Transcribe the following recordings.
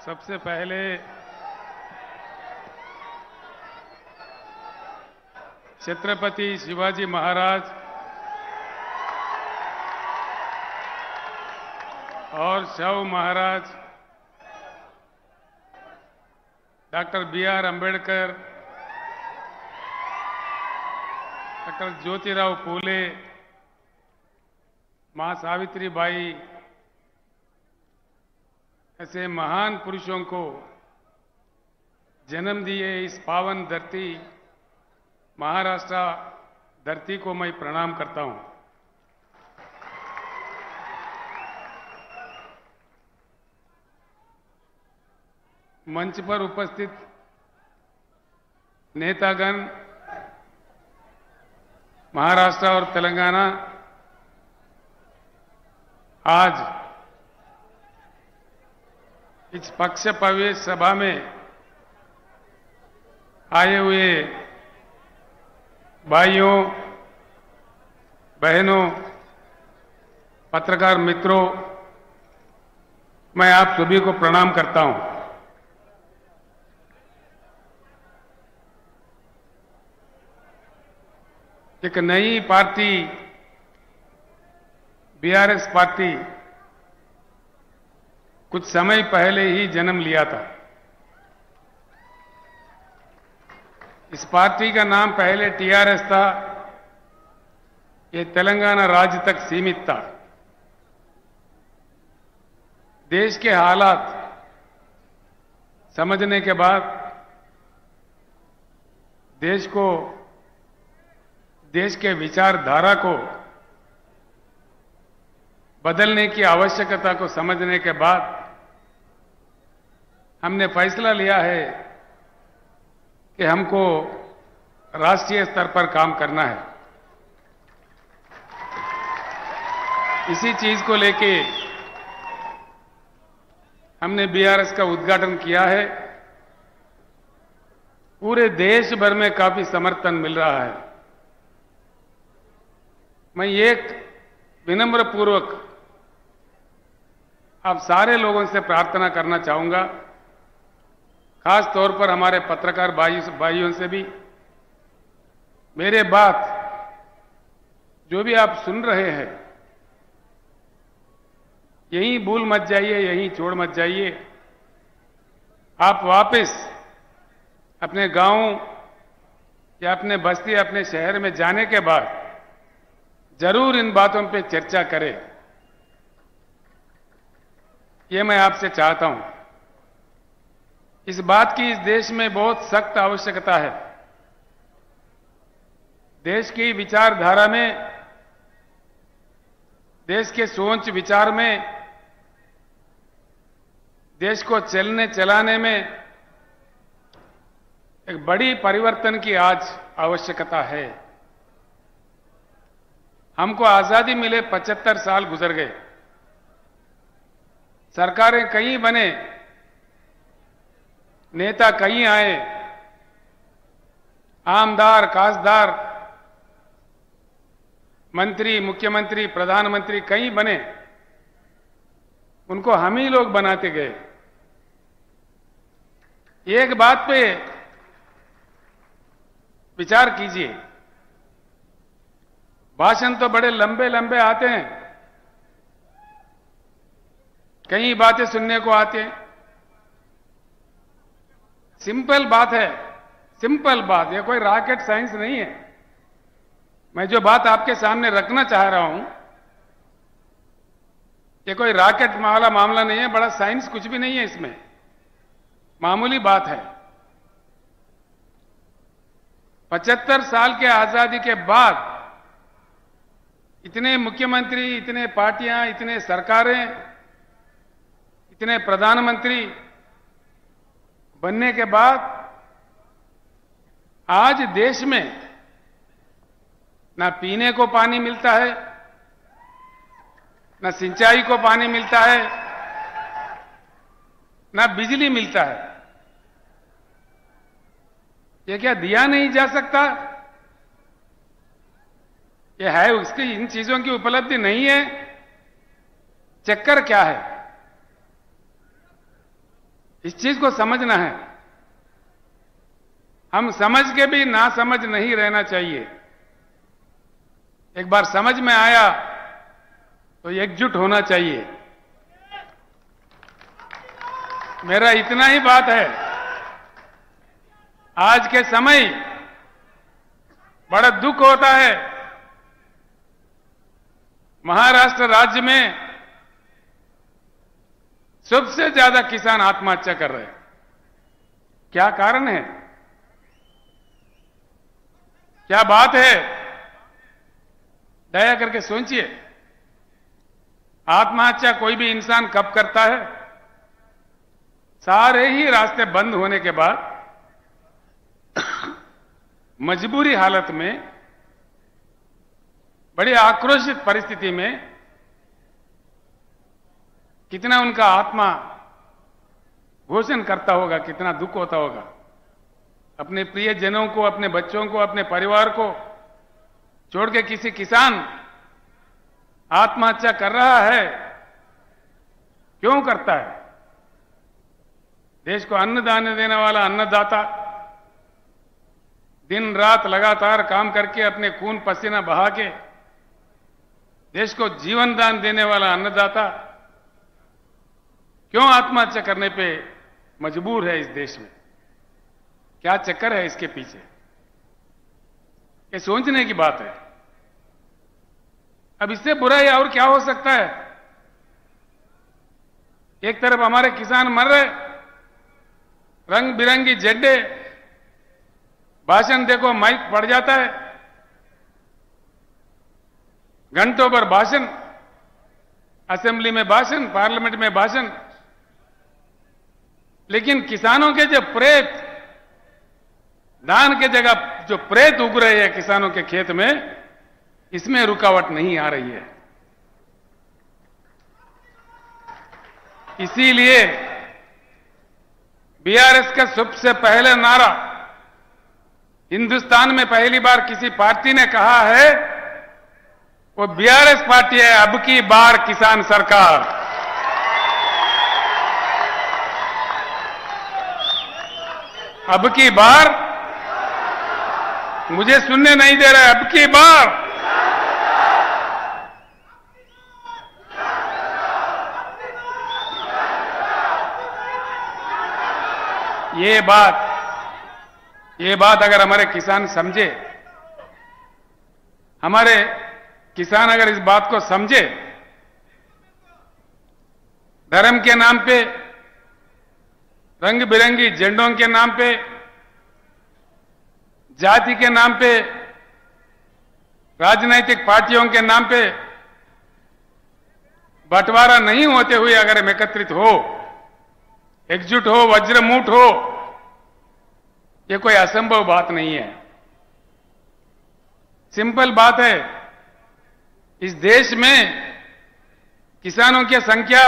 सबसे पहले छत्रपति शिवाजी महाराज और Shahu Maharaj, doctor B.R. Ambedkar, doctor Jyotirao Phule, मां सावित्रीबाई, ऐसे महान पुरुषों को जन्म दिए इस पावन धरती महाराष्ट्र धरती को मैं प्रणाम करता हूं। मंच पर उपस्थित नेतागण, महाराष्ट्र और तेलंगाना आज इस पक्ष प्रवेश सभा में आए हुए भाइयों, बहनों, पत्रकार मित्रों, मैं आप सभी को प्रणाम करता हूं। एक नई पार्टी BRS पार्टी कुछ समय पहले ही जन्म लिया था। इस पार्टी का नाम पहले TRS था। ये तेलंगाना राज्य तक सीमित था। देश के हालात समझने के बाद देश के विचारधारा को बदलने की आवश्यकता को समझने के बाद हमने फैसला लिया है कि हमको राष्ट्रीय स्तर पर काम करना है। इसी चीज को लेके हमने BRS का उद्घाटन किया है। पूरे देश भर में काफी समर्थन मिल रहा है। मैं एक विनम्र पूर्वक आप सारे लोगों से प्रार्थना करना चाहूंगा, खास तौर पर हमारे पत्रकार भाइयों से भी, मेरे बात जो भी आप सुन रहे हैं यहीं भूल मत जाइए, यहीं छोड़ मत जाइए। आप वापस अपने गांव या अपने बस्ती, अपने शहर में जाने के बाद जरूर इन बातों पे चर्चा करें, ये मैं आपसे चाहता हूं। इस बात की इस देश में बहुत सख्त आवश्यकता है। देश की विचारधारा में, देश के सोच विचार में, देश को चलने चलाने में एक बड़ी परिवर्तन की आज आवश्यकता है। हमको आजादी मिले 75 साल गुजर गए। सरकारें कई बने, नेता कई आए, आमदार, खासदार, मंत्री, मुख्यमंत्री, प्रधानमंत्री कई बने। उनको हम ही लोग बनाते गए। एक बात पे विचार कीजिए, भाषण तो बड़े लंबे लंबे आते हैं, कई बातें सुनने को आते हैं। सिंपल बात है, सिंपल बात, ये कोई रॉकेट साइंस नहीं है। मैं जो बात आपके सामने रखना चाह रहा हूं, ये कोई रॉकेट वाला मामला नहीं है, बड़ा साइंस कुछ भी नहीं है इसमें, मामूली बात है। 75 साल के आजादी के बाद इतने मुख्यमंत्री, इतने पार्टियां, इतने सरकारें, इतने प्रधानमंत्री बनने के बाद आज देश में ना पीने को पानी मिलता है, ना सिंचाई को पानी मिलता है, ना बिजली मिलता है। ये क्या दिया नहीं जा सकता? ये है, उसकी इन चीजों की उपलब्धि नहीं है। चक्कर क्या है, इस चीज को समझना है। हम समझ के भी ना समझ नहीं रहना चाहिए। एक बार समझ में आया तो एकजुट होना चाहिए। मेरा इतना ही बात है। आज के समय बड़ा दुख होता है, महाराष्ट्र राज्य में सबसे ज्यादा किसान आत्महत्या कर रहे हैं। क्या कारण है, क्या बात है? दया करके सोचिए। आत्महत्या कोई भी इंसान कब करता है? सारे ही रास्ते बंद होने के बाद मजबूरी हालत में, बड़ी आक्रोशित परिस्थिति में, कितना उनका आत्मा घोषण करता होगा, कितना दुख होता होगा। अपने प्रियजनों को, अपने बच्चों को, अपने परिवार को छोड़ के किसी किसान आत्महत्या कर रहा है। क्यों करता है? देश को अन्नदान देने वाला अन्नदाता, दिन रात लगातार काम करके अपने खून पसीना बहा के देश को जीवन दान देने वाला अन्नदाता क्यों आत्महत्या करने पे मजबूर है इस देश में? क्या चक्कर है इसके पीछे? ये सोचने की बात है। अब इससे बुरा और क्या हो सकता है? एक तरफ हमारे किसान मर रहे, रंग बिरंगी झंडे, भाषण देखो, माइक पड़ जाता है, घंटों पर भाषण, असेंबली में भाषण, पार्लियामेंट में भाषण। लेकिन किसानों के जो प्रेत, धान के जगह जो प्रेत उग रहे हैं किसानों के खेत में, इसमें रुकावट नहीं आ रही है। इसीलिए बीआरएस का सबसे पहले नारा, हिंदुस्तान में पहली बार किसी पार्टी ने कहा है, वो बीआरएस पार्टी है, अब की बार किसान सरकार। अब की बार, मुझे सुनने नहीं दे रहा है, अब की बार ये बात अगर हमारे किसान समझे, हमारे किसान अगर इस बात को समझे, धर्म के नाम पे, रंग बिरंगी झंडों के नाम पे, जाति के नाम पे, राजनीतिक पार्टियों के नाम पे बंटवारा नहीं होते हुए अगर हम एकत्रित हो, एकजुट हो, वज्रमूठ हो, ये कोई असंभव बात नहीं है। सिंपल बात है। इस देश में किसानों की संख्या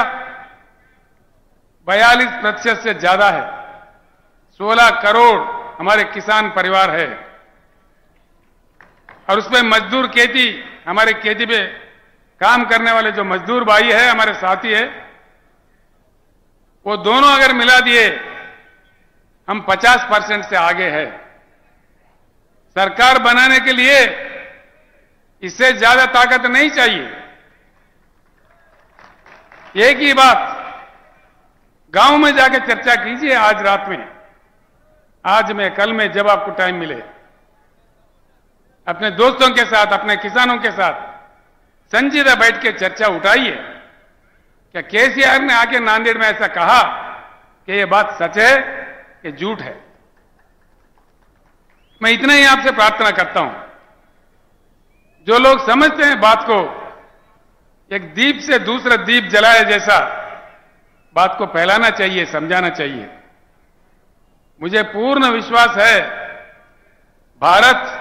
42% से ज्यादा है। 16 करोड़ हमारे किसान परिवार है, और उसमें मजदूर खेती, हमारे खेती पे काम करने वाले जो मजदूर भाई है, हमारे साथी है, वो दोनों अगर मिला दिए, हम 50% से आगे है। सरकार बनाने के लिए इससे ज्यादा ताकत नहीं चाहिए। एक ही बात, गांव में जाकर चर्चा कीजिए आज रात में, आज में, कल में, जब आपको टाइम मिले, अपने दोस्तों के साथ, अपने किसानों के साथ संजीदा बैठ के चर्चा उठाइए। क्या केसीआर ने आके नांदेड़ में ऐसा कहा कि यह बात सच है कि झूठ है? मैं इतना ही आपसे प्रार्थना करता हूं, जो लोग समझते हैं बात को, एक दीप से दूसरा दीप जलाए जैसा बात को फैलाना चाहिए, समझाना चाहिए। मुझे पूर्ण विश्वास है, भारत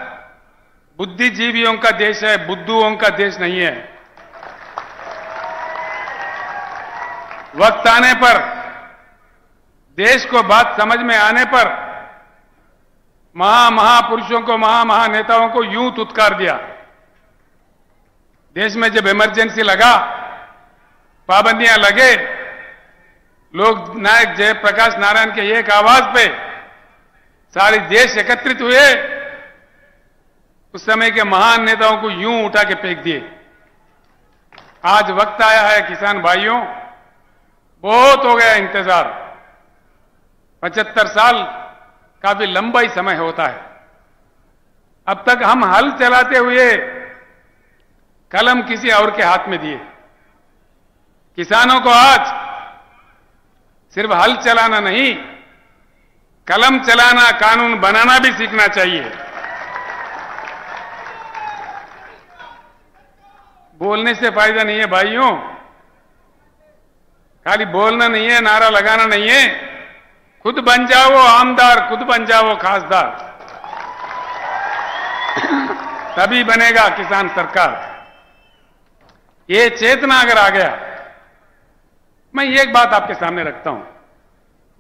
बुद्धिजीवियों का देश है, बुद्धुओं का देश नहीं है। वक्त आने पर, देश को बात समझ में आने पर, महापुरुषों को, महानेताओं को यूं तुत्कार दिया देश में जब इमरजेंसी लगा, पाबंदियां लगे, लोग नायक जयप्रकाश नारायण के एक आवाज पे सारे देश एकत्रित हुए, उस समय के महान नेताओं को यूं उठा के फेंक दिए। आज वक्त आया है किसान भाइयों, बहुत हो गया इंतजार। 75 साल काफी लंबा ही समय होता है। अब तक हम हल चलाते हुए कलम किसी और के हाथ में दिए। किसानों को आज सिर्फ हल चलाना नहीं, कलम चलाना, कानून बनाना भी सीखना चाहिए। बोलने से फायदा नहीं है भाइयों, खाली बोलना नहीं है, नारा लगाना नहीं है। खुद बन जाओ आमदार, खुद बन जाओ खासदार, तभी बनेगा किसान सरकार। ये चेतना अगर आ गया, मैं एक बात आपके सामने रखता हूं,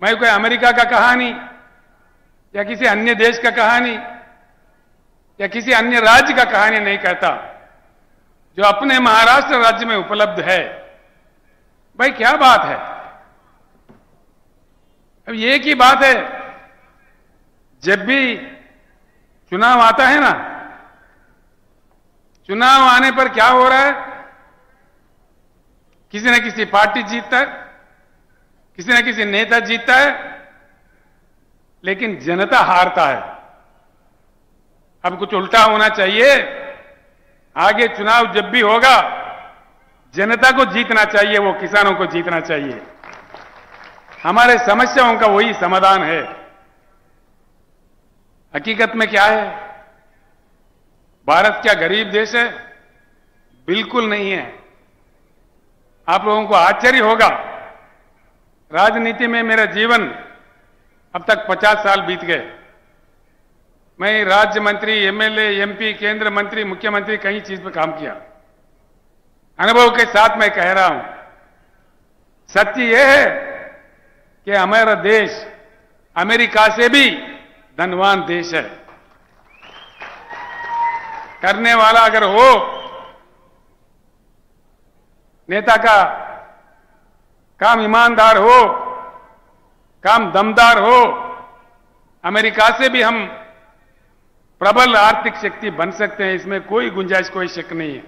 मैं कोई अमेरिका का कहानी या किसी अन्य देश का कहानी या किसी अन्य राज्य का कहानी नहीं कहता। जो अपने महाराष्ट्र राज्य में उपलब्ध है, भाई क्या बात है। अब एक ही बात है, जब भी चुनाव आता है ना, चुनाव आने पर क्या हो रहा है, किसी न किसी पार्टी जीतता है, किसी न किसी नेता जीतता है, लेकिन जनता हारता है। अब कुछ उल्टा होना चाहिए। आगे चुनाव जब भी होगा, जनता को जीतना चाहिए, वो किसानों को जीतना चाहिए। हमारे समस्याओं का वही समाधान है। हकीकत में क्या है, भारत क्या गरीब देश है? बिल्कुल नहीं है। आप लोगों को आश्चर्य होगा, राजनीति में मेरा जीवन अब तक 50 साल बीत गए। मैं राज्य मंत्री, एमएलए, एमपी, केंद्र मंत्री, मुख्यमंत्री, कई चीज पे काम किया। अनुभव के साथ मैं कह रहा हूं, सत्य यह है कि हमारा देश अमेरिका से भी धनवान देश है। करने वाला अगर हो, नेता का काम ईमानदार हो, काम दमदार हो, अमेरिका से भी हम प्रबल आर्थिक शक्ति बन सकते हैं, इसमें कोई गुंजाइश, कोई शक नहीं है।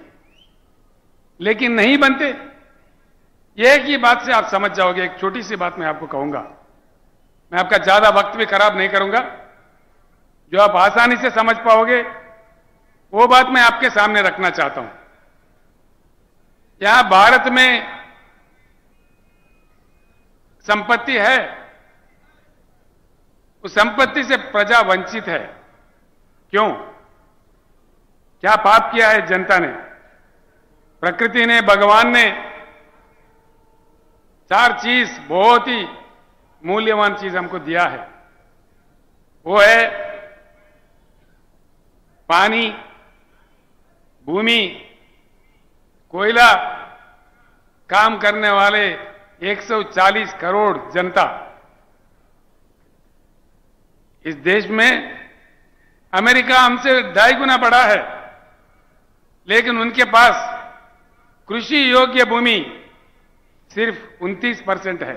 लेकिन नहीं बनते। एक ही बात से आप समझ जाओगे। एक छोटी सी बात मैं आपको कहूंगा, मैं आपका ज्यादा वक्त भी खराब नहीं करूंगा, जो आप आसानी से समझ पाओगे वो बात मैं आपके सामने रखना चाहता हूं। यहां भारत में संपत्ति है, उस संपत्ति से प्रजा वंचित है। क्यों? क्या पाप किया है जनता ने? प्रकृति ने, भगवान ने 4 चीज, बहुत ही मूल्यवान चीज हमको दिया है। वो है पानी, भूमि, कोयला, काम करने वाले 140 करोड़ जनता। इस देश में अमेरिका हमसे 2.5 गुना बड़ा है, लेकिन उनके पास कृषि योग्य भूमि सिर्फ 29% है।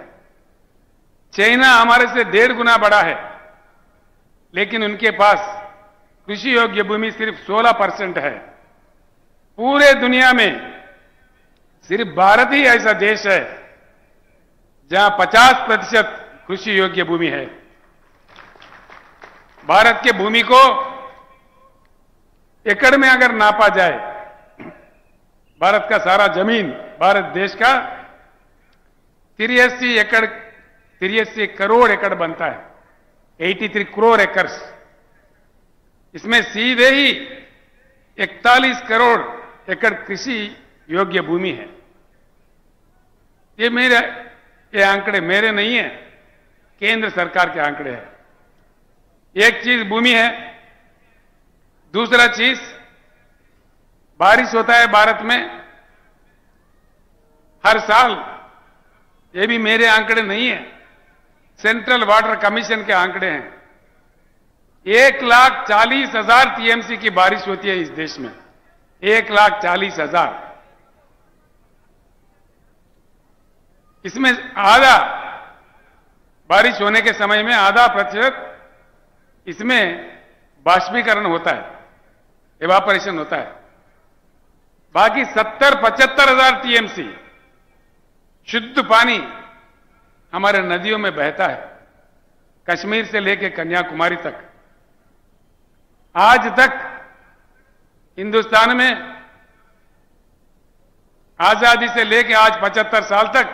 चाइना हमारे से 1.5 गुना बड़ा है, लेकिन उनके पास कृषि योग्य भूमि सिर्फ 16% है। पूरे दुनिया में सिर्फ भारत ही ऐसा देश है जहां 50% कृषि योग्य भूमि है। भारत के भूमि को एकड़ में अगर नापा जाए, भारत का सारा जमीन, भारत देश का 83 करोड़ एकड़ बनता है, 83 करोड़ एकर्स। इसमें सीधे ही 41 करोड़ एकड़ कृषि योग्य भूमि है। ये आंकड़े मेरे नहीं है, केंद्र सरकार के आंकड़े हैं। एक चीज भूमि है, दूसरा चीज बारिश होता है भारत में हर साल। ये भी मेरे आंकड़े नहीं है, सेंट्रल वाटर कमीशन के आंकड़े हैं। 1,40,000 टीएमसी की बारिश होती है इस देश में। 1,40,000। इसमें आधा बारिश होने के समय में आधा प्रतिशत इसमें बाष्पीकरण होता है, इवापोरेशन होता है। बाकी 70-75 हजार टीएमसी शुद्ध पानी हमारे नदियों में बहता है, कश्मीर से लेकर कन्याकुमारी तक। आज तक हिंदुस्तान में आजादी से लेकर आज 75 साल तक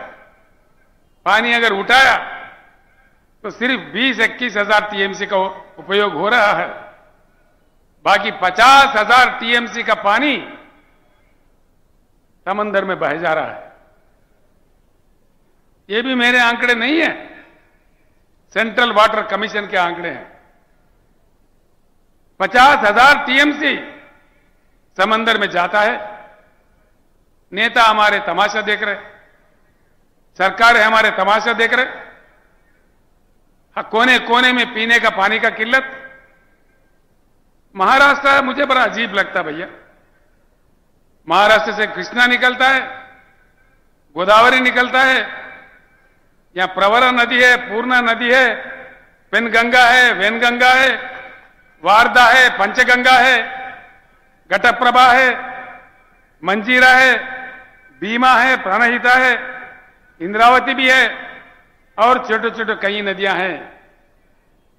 पानी अगर उठाया तो सिर्फ 20-21 हजार टीएमसी का उपयोग हो रहा है। बाकी 50 हजार टीएमसी का पानी समंदर में बह जा रहा है। ये भी मेरे आंकड़े नहीं है, सेंट्रल वाटर कमीशन के आंकड़े हैं। 50 हजार टीएमसी समंदर में जाता है। नेता हमारे तमाशा देख रहे, सरकार है हमारे तमाशा देख रहे। कोने कोने में पीने का पानी का किल्लत। महाराष्ट्र मुझे बड़ा अजीब लगता भैया। महाराष्ट्र से कृष्णा निकलता है, गोदावरी निकलता है, यहां प्रवरा नदी है, पूर्णा नदी है, पेनगंगा है, वेनगंगा है, वारदा है, पंचगंगा है, घटप्रभा है, मंजीरा है, भीमा है, प्राणहिता है, इंद्रावती भी है और छोटे छोटे कई नदियां हैं।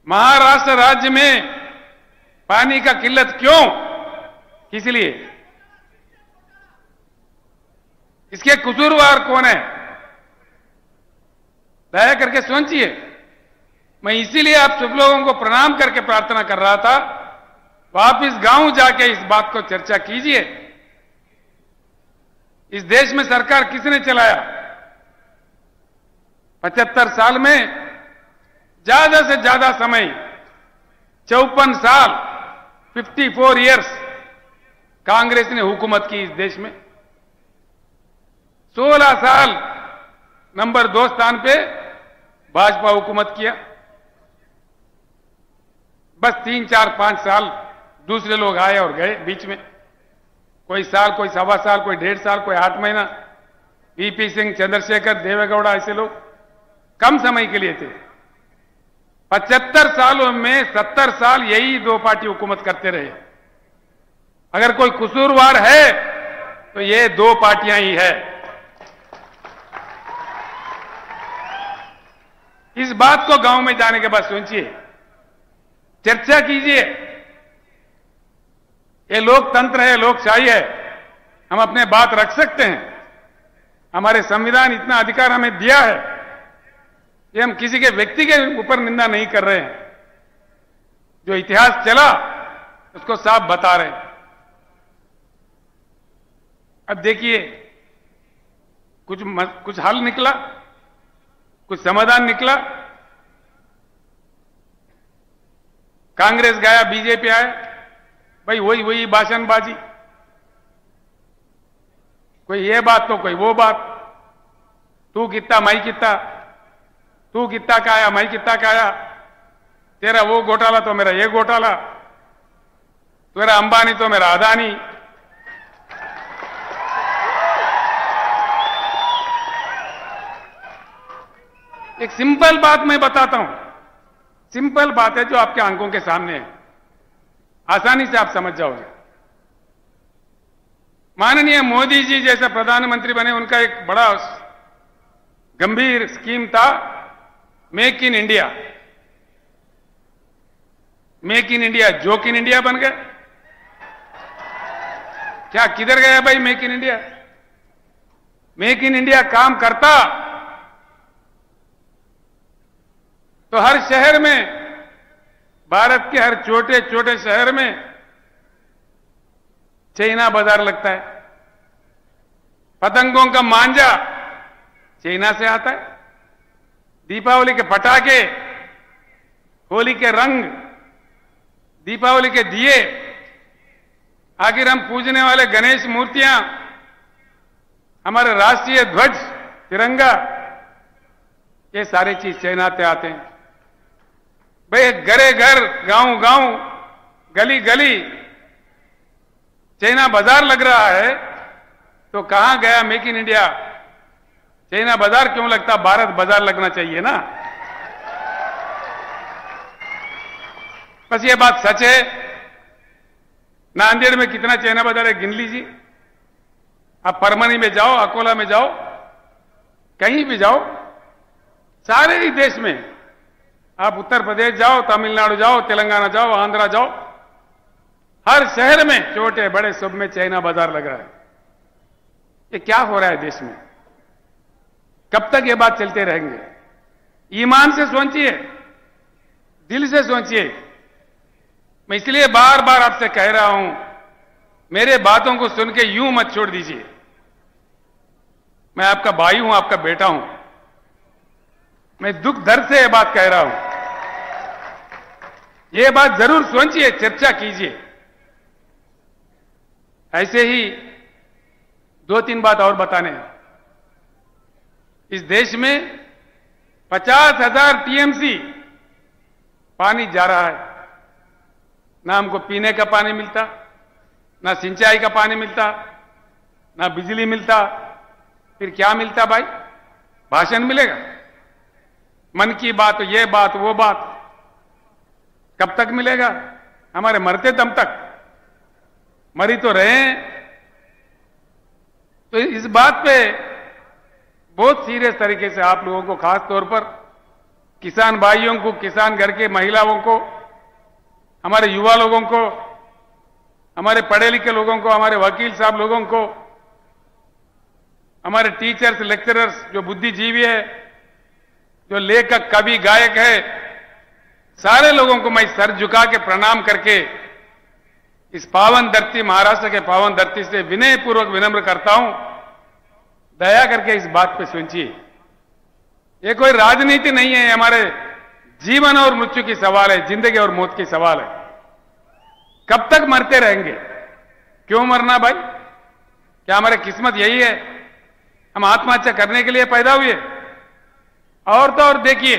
महाराष्ट्र राज्य में पानी का किल्लत क्यों? किस लिए? इसके कसूरवार कौन है? दया करके सोचिए। मैं इसीलिए आप सब लोगों को प्रणाम करके प्रार्थना कर रहा था, वापिस गांव जाके इस बात को चर्चा कीजिए। इस देश में सरकार किसने चलाया? 75 साल में ज्यादा से ज्यादा समय 54 साल 54 इयर्स कांग्रेस ने हुकूमत की इस देश में। 16 साल नंबर 2 स्थान पे भाजपा हुकूमत किया। बस 3, 4, 5 साल दूसरे लोग आए और गए बीच में। कोई साल, कोई सवा साल, कोई 1.5 साल, कोई 8 महीना। वीपी सिंह, चंद्रशेखर, देवेगौड़ा ऐसे लोग कम समय के लिए थे। 75 सालों में 70 साल यही 2 पार्टी हुकूमत करते रहे। अगर कोई कसूरवार है तो ये 2 पार्टियां ही है। इस बात को गांव में जाने के बाद सोचिए, चर्चा कीजिए। ये लोकतंत्र है, लोकशाही है, हम अपने बात रख सकते हैं। हमारे संविधान इतना अधिकार हमें दिया है कि हम किसी के व्यक्ति के ऊपर निंदा नहीं कर रहे हैं। जो इतिहास चला उसको साफ बता रहे हैं। अब देखिए, कुछ हल निकला, कुछ समाधान निकला। कांग्रेस गया, बीजेपी आया, भाई वही भाषणबाजी। कोई ये बात तो कोई वो बात। तू कितना मैं कितना, तू कितना का आया मैं कितना का आया, तेरा वो घोटाला तो मेरा ये घोटाला, तेरा अंबानी तो मेरा अदानी। एक सिंपल बात मैं बताता हूं, सिंपल बात है जो आपके आंखों के सामने है, आसानी से आप समझ जाओगे। माननीय मोदी जी जैसे प्रधानमंत्री बने, उनका एक बड़ा गंभीर स्कीम था, make in India. Make in India joke in India बन गए। क्या किधर गया भाई make in India? Make in India काम करता तो हर शहर में, भारत के हर छोटे छोटे शहर में चाइना बाजार लगता है। पतंगों का मांझा चाइना से आता है। दीपावली के पटाखे, होली के रंग, दीपावली के दिए, आखिर हम पूजने वाले गणेश मूर्तियां, हमारे राष्ट्रीय ध्वज तिरंगा, ये सारी चीज चाइना से आते हैं। भाई घरे घर, गांव गांव, गली गली चाइना बाजार लग रहा है तो कहां गया मेक इन इंडिया? चाइना बाजार क्यों लगता, भारत बाजार लगना चाहिए ना। बस ये बात सच है। नांदेड़ में कितना चाइना बाजार है गिन लीजिए। आप परमनी में जाओ, अकोला में जाओ, कहीं भी जाओ, सारे ही देश में, आप उत्तर प्रदेश जाओ, तमिलनाडु जाओ, तेलंगाना जाओ, आंध्रा जाओ, हर शहर में छोटे बड़े सब में चाइना बाजार लग रहा है। ये क्या हो रहा है देश में? कब तक ये बात चलते रहेंगे? ईमान से सोचिए, दिल से सोचिए। मैं इसलिए बार बार आपसे कह रहा हूं, मेरे बातों को सुन के यूं मत छोड़ दीजिए। मैं आपका भाई हूं, आपका बेटा हूं। मैं दुख दर्द से यह बात कह रहा हूं। यह बात जरूर सोचिए, चर्चा कीजिए। ऐसे ही 2-3 बात और बताने हैं। इस देश में 50,000 टीएमसी पानी जा रहा है। ना हमको पीने का पानी मिलता, ना सिंचाई का पानी मिलता, ना बिजली मिलता। फिर क्या मिलता भाई? भाषण मिलेगा, मन की बात, ये बात, वो बात। कब तक मिलेगा? हमारे मरते दम तक। मरी तो रहे हैं। तो इस बात पे बहुत सीरियस तरीके से आप लोगों को, खास तौर पर किसान भाइयों को, किसान घर के महिलाओं को, हमारे युवा लोगों को, हमारे पढ़े लिखे लोगों को, हमारे वकील साहब लोगों को, हमारे टीचर्स, लेक्चरर्स जो बुद्धिजीवी है, जो लेखक, कवि, गायक है, सारे लोगों को मैं सर झुका के प्रणाम करके इस पावन धरती, महाराष्ट्र के पावन धरती से विनय पूर्वक विनम्र करता हूं, दया करके इस बात पे सोचिए। ये कोई राजनीति नहीं है, हमारे जीवन और मृत्यु की सवाल है, जिंदगी और मौत की सवाल है। कब तक मरते रहेंगे? क्यों मरना भाई? क्या हमारी किस्मत यही है? हम आत्महत्या करने के लिए पैदा हुए? और तो और देखिए,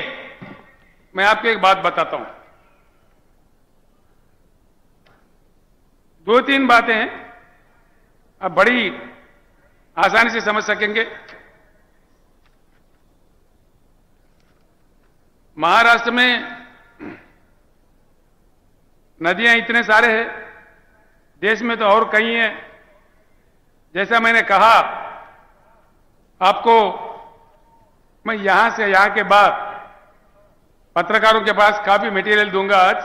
मैं आपको एक बात बताता हूं। 2-3 बातें हैं, आप बड़ी आसानी से समझ सकेंगे। महाराष्ट्र में नदियां इतने सारे हैं, देश में तो और कई हैं। जैसा मैंने कहा आपको, मैं यहां से यहां के बाद पत्रकारों के पास काफी मटेरियल दूंगा आज।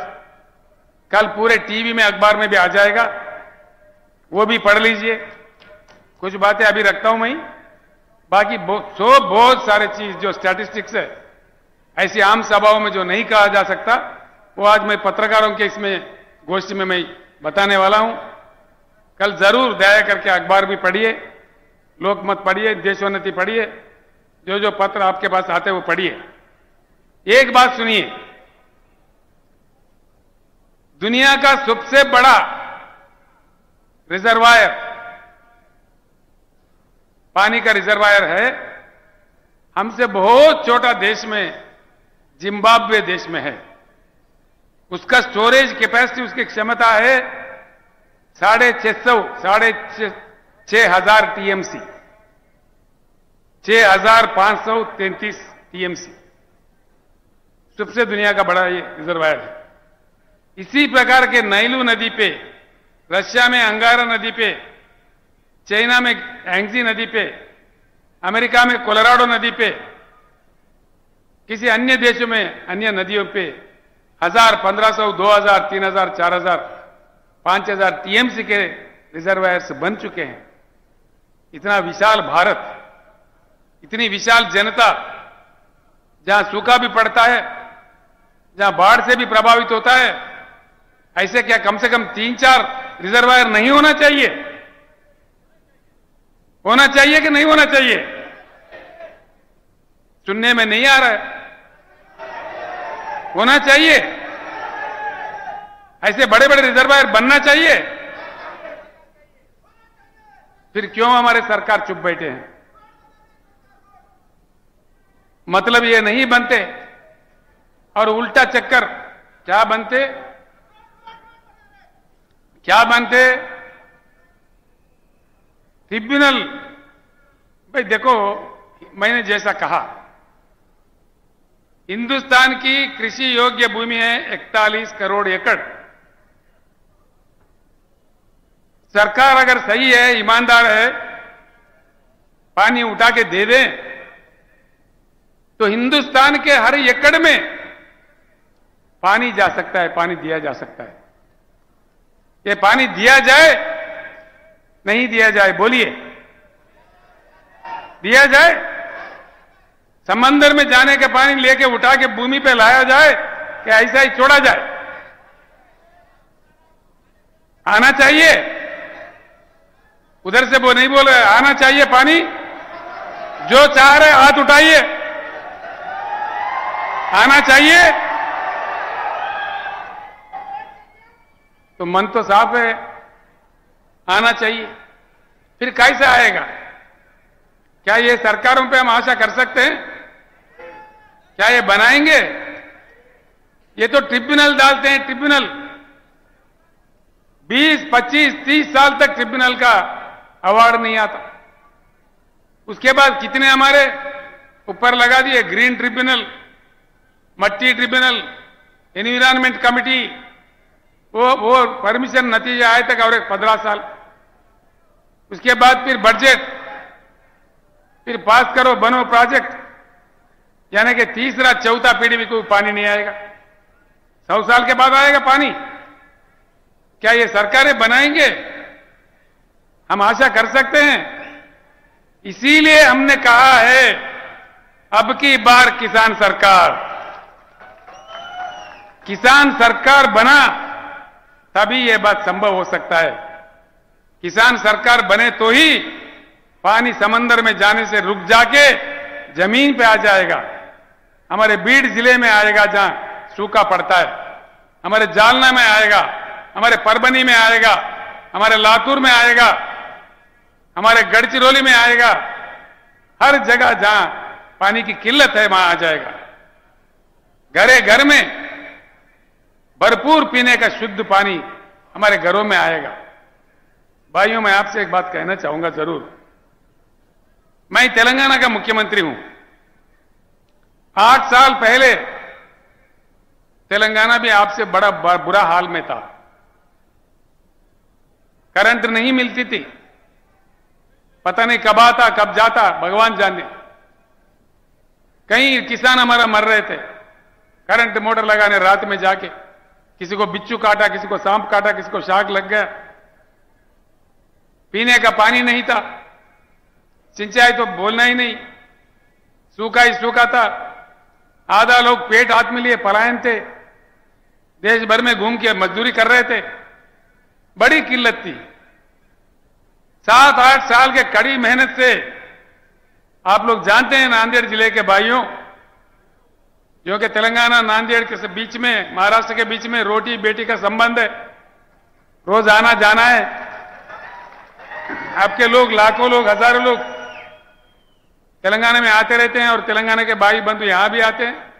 कल पूरे टीवी में, अखबार में भी आ जाएगा, वो भी पढ़ लीजिए। कुछ बातें अभी रखता हूं मैं, बाकी बहुत सारे चीज जो स्टैटिस्टिक्स है, ऐसी आम सभाओं में जो नहीं कहा जा सकता, वो आज मैं पत्रकारों के इसमें गोष्ठी में मैं बताने वाला हूं। कल जरूर दया करके अखबार भी पढ़िए, लोकमत पढ़िए, देशोन्नति पढ़िए, जो जो पत्र आपके पास आते हैं वो पढ़िए। एक बात सुनिए, दुनिया का सबसे बड़ा रिजर्वायर, पानी का रिजर्वायर है, हमसे बहुत छोटा देश में, जिम्बाब्वे देश में है। उसका स्टोरेज कैपेसिटी, उसकी क्षमता है 6,500 टीएमसी, 6,533 टीएमसी। सबसे दुनिया का बड़ा ये रिजर्वायर है। इसी प्रकार के नाइलू नदी पे, रशिया में अंगारा नदी पे, चाइना में हैंगजी नदी पे, अमेरिका में कोलोराडो नदी पे, किसी अन्य देशों में अन्य नदियों पे 1000, 1500, 2000, 3000, 4000, 5000 टीएमसी के रिजर्वायर्स बन चुके हैं। इतना विशाल भारत, इतनी विशाल जनता, जहां सूखा भी पड़ता है, जहां बाढ़ से भी प्रभावित होता है, ऐसे क्या कम से कम 3-4 रिजर्वायर नहीं होना चाहिए? होना चाहिए कि नहीं होना चाहिए? सुनने में नहीं आ रहा है। होना चाहिए। ऐसे बड़े बड़े रिजर्वायर बनना चाहिए। फिर क्यों हमारे सरकार चुप बैठे हैं? मतलब ये नहीं बनते, और उल्टा चक्कर क्या बनते? ट्रिब्यूनल, भाई देखो, मैंने जैसा कहा, हिंदुस्तान की कृषि योग्य भूमि है 41 करोड़ एकड़। सरकार अगर सही है, ईमानदार है, पानी उठा के दे दे तो हिंदुस्तान के हर एकड़ में पानी जा सकता है, पानी दिया जा सकता है। ये पानी दिया जाए, नहीं दिया जाए, बोलिए, दिया जाए? समंदर में जाने के पानी लेके उठा के भूमि पे लाया जाए कि ऐसा ही छोड़ा जाए? आना चाहिए। उधर से वो नहीं बोल रहे, आना चाहिए पानी। जो चाह रहे हाथ उठाइए, आना चाहिए। तो मन तो साफ है, आना चाहिए। फिर कैसे आएगा? क्या ये सरकारों पे हम आशा कर सकते हैं? क्या ये बनाएंगे? ये तो ट्रिब्यूनल डालते हैं, ट्रिब्यूनल। 20, 25, 30 साल तक ट्रिब्यूनल का अवार्ड नहीं आता। उसके बाद कितने हमारे ऊपर लगा दिए, ग्रीन ट्रिब्यूनल, मट्टी ट्रिब्यूनल, एनवायरमेंट कमिटी, वो परमिशन नतीजा आए तक और 15 साल। उसके बाद फिर बजट, फिर पास करो, बनो प्रोजेक्ट, यानी कि तीसरा चौथा पीढ़ी भी कोई पानी नहीं आएगा। 100 साल के बाद आएगा पानी। क्या ये सरकारें बनाएंगे? हम आशा कर सकते हैं? इसीलिए हमने कहा है, अब की बार किसान सरकार बना तभी यह बात संभव हो सकता है। किसान सरकार बने तो ही पानी समंदर में जाने से रुक जाके जमीन पे आ जाएगा। हमारे बीड जिले में आएगा जहां सूखा पड़ता है, हमारे जालना में आएगा, हमारे परभनी में आएगा, हमारे लातूर में आएगा, हमारे गढ़चिरौली में आएगा। हर जगह जहां पानी की किल्लत है वहां आ जाएगा। घरे घर में भरपूर पीने का शुद्ध पानी हमारे घरों में आएगा। भाइयों, मैं आपसे एक बात कहना चाहूंगा जरूर। मैं तेलंगाना का मुख्यमंत्री हूं। 8 साल पहले तेलंगाना भी आपसे बड़ा बुरा हाल में था। करंट नहीं मिलती थी, पता नहीं कब आता कब जाता, भगवान जाने। कई किसान हमारा मर रहे थे करंट मोटर लगाने रात में जाके। किसी को बिच्छू काटा, किसी को सांप काटा, किसी को शाक लग गया। पीने का पानी नहीं था, सिंचाई तो बोलना ही नहीं, सूखा ही सूखा था। आधा लोग पेट हाथ में लिए पलायन थे, देश भर में घूम के मजदूरी कर रहे थे। बड़ी किल्लत थी। 7-8 साल के कड़ी मेहनत से, आप लोग जानते हैं नांदेड़ जिले के भाइयों, जो कि तेलंगाना नांदेड़ के बीच में, महाराष्ट्र के बीच में रोटी बेटी का संबंध है, रोज आना जाना है। आपके लोग, लाखों लोग, हजारों लोग तेलंगाना में आते रहते हैं और तेलंगाना के भाई बंधु यहां भी आते हैं।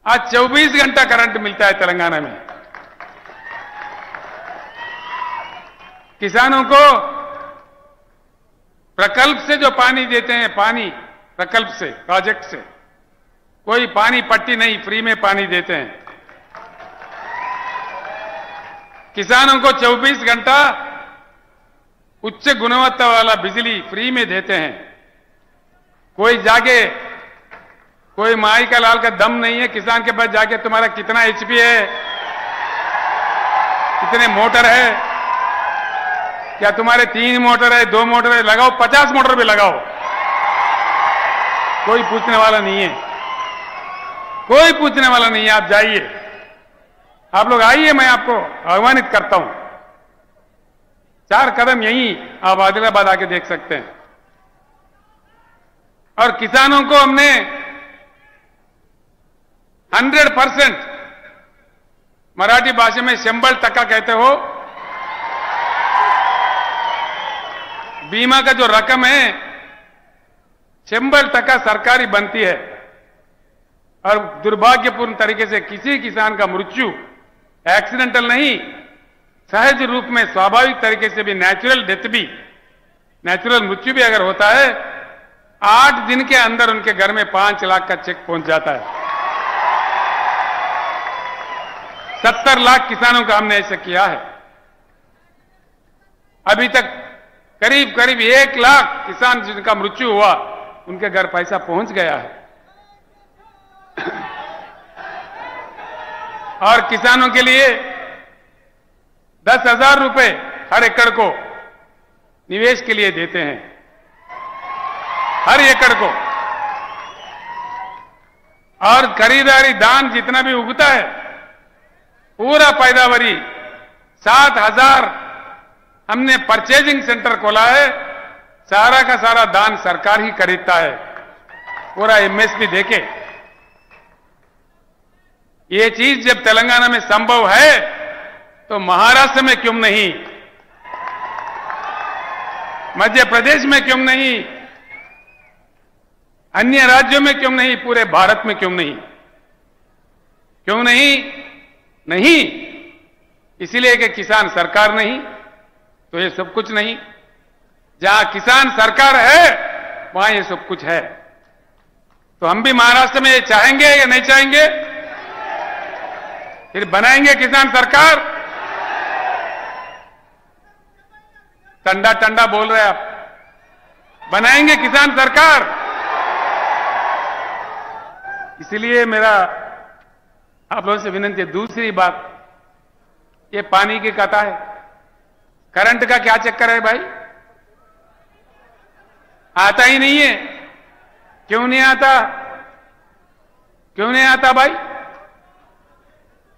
आज 24 घंटा करंट मिलता है तेलंगाना में। किसानों को प्रकल्प से जो पानी देते हैं, पानी प्रकल्प से, प्रोजेक्ट से, कोई पानी पट्टी नहीं, फ्री में पानी देते हैं। किसानों को 24 घंटा उच्च गुणवत्ता वाला बिजली फ्री में देते हैं। कोई जाके, कोई माई का लाल का दम नहीं है किसान के पास जाके तुम्हारा कितना एचपी है, कितने मोटर है, क्या तुम्हारे 3 मोटर है, 2 मोटर है, लगाओ 50 मोटर भी लगाओ, कोई पूछने वाला नहीं है, कोई पूछने वाला नहीं है। आप जाइए, आप लोग आइए, मैं आपको आह्वानित करता हूं। 4 कदम यहीं आप आदिलाबाद आके देख सकते हैं। और किसानों को हमने 100%, मराठी भाषा में 100% कहते हो, बीमा का जो रकम है 100% सरकारी बनती है। और दुर्भाग्यपूर्ण तरीके से किसी किसान का मृत्यु एक्सीडेंटल नहीं, सहज रूप में स्वाभाविक तरीके से भी नेचुरल डेथ भी, नेचुरल मृत्यु भी अगर होता है, 8 दिन के अंदर उनके घर में 5 लाख का चेक पहुंच जाता है। 70 लाख किसानों का हमने ऐसे किया है। अभी तक करीब करीब 1 लाख किसान जिनका मृत्यु हुआ, उनके घर पैसा पहुंच गया है। और किसानों के लिए 10,000 रुपए हर एकड़ को निवेश के लिए देते हैं, हर एकड़ को। और खरीदारी धान जितना भी उगता है, पूरा पैदावारी 7,000 हमने परचेजिंग सेंटर खोला है। सारा का सारा धान सरकार ही खरीदता है, पूरा एमएसपी देके। ये चीज जब तेलंगाना में संभव है तो महाराष्ट्र में क्यों नहीं, मध्य प्रदेश में क्यों नहीं, अन्य राज्यों में क्यों नहीं, पूरे भारत में क्यों नहीं? क्यों नहीं? नहीं इसलिए कि किसान सरकार नहीं तो ये सब कुछ नहीं। जहां किसान सरकार है वहां ये सब कुछ है। तो हम भी महाराष्ट्र में ये चाहेंगे या नहीं चाहेंगे? फिर बनाएंगे किसान सरकार? टंडा टंडा बोल रहे आप, बनाएंगे किसान सरकार? इसलिए मेरा आप लोगों से विनती है। दूसरी बात, ये पानी की कथा है। करंट का क्या चक्कर है भाई? आता ही नहीं है। क्यों नहीं आता? क्यों नहीं आता भाई?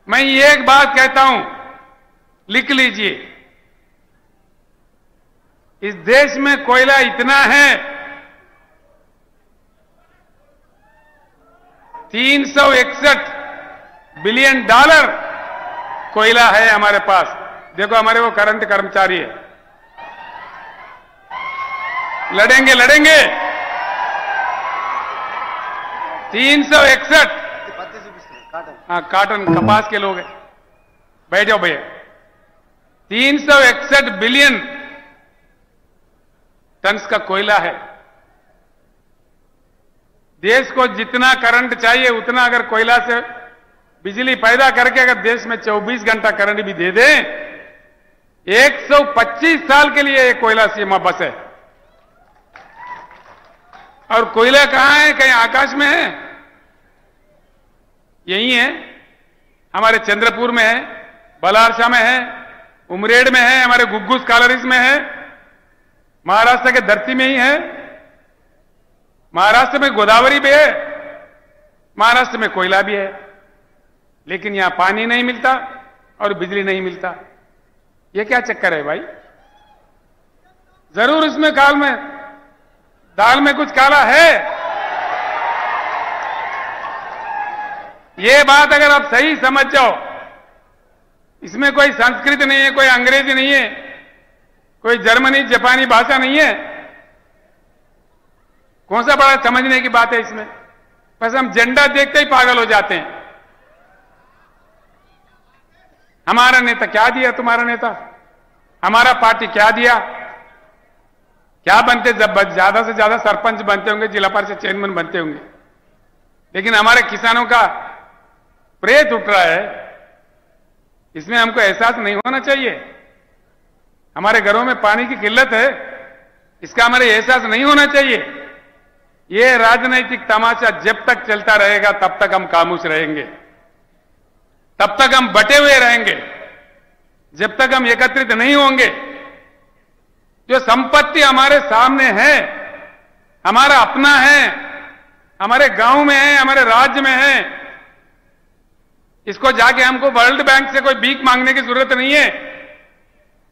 मैं एक बात कहता हूं, लिख लीजिए। इस देश में कोयला इतना है, 361 बिलियन डॉलर कोयला है हमारे पास। देखो हमारे वो करंट कर्मचारी है, लड़ेंगे लड़ेंगे। 361, हाँ काटन कपास के लोग हैं, बैठ जाओ भैया। 361 बिलियन टन्स का कोयला है। देश को जितना करंट चाहिए उतना अगर कोयला से बिजली पैदा करके अगर देश में 24 घंटा करंट भी दे दें, 125 साल के लिए ये कोयला सीमा बस है। और कोयला कहां है? कहीं आकाश में है? यही है, हमारे चंद्रपुर में है, बलारसा में है, उमरेड में है, हमारे गुग्गुस कालरीज में है, महाराष्ट्र के धरती में ही है। महाराष्ट्र में गोदावरी भी है, महाराष्ट्र में कोयला भी है, लेकिन यहां पानी नहीं मिलता और बिजली नहीं मिलता। यह क्या चक्कर है भाई? जरूर इसमें दाल में कुछ काला है। यह बात अगर आप सही समझ जाओ, इसमें कोई संस्कृत नहीं है, कोई अंग्रेजी नहीं है, कोई जर्मनी जापानी भाषा नहीं है। कौन सा बड़ा समझने की बात है इसमें? बस हम झंडा देखते ही पागल हो जाते हैं। हमारा नेता क्या दिया? तुम्हारा नेता, हमारा पार्टी क्या दिया? क्या बनते? जब ज्यादा से ज्यादा सरपंच बनते होंगे, जिला परिषद चेयरमैन बनते होंगे, लेकिन हमारे किसानों का प्रेत उठ रहा है। इसमें हमको एहसास नहीं होना चाहिए? हमारे घरों में पानी की किल्लत है, इसका हमारे एहसास नहीं होना चाहिए? यह राजनीतिक तमाशा जब तक चलता रहेगा तब तक हम खामोश रहेंगे, तब तक हम बटे हुए रहेंगे, जब तक हम एकत्रित नहीं होंगे। जो संपत्ति हमारे सामने है, हमारा अपना है, हमारे गांव में है, हमारे राज्य में है, इसको जाके हमको वर्ल्ड बैंक से कोई भीख मांगने की जरूरत नहीं है,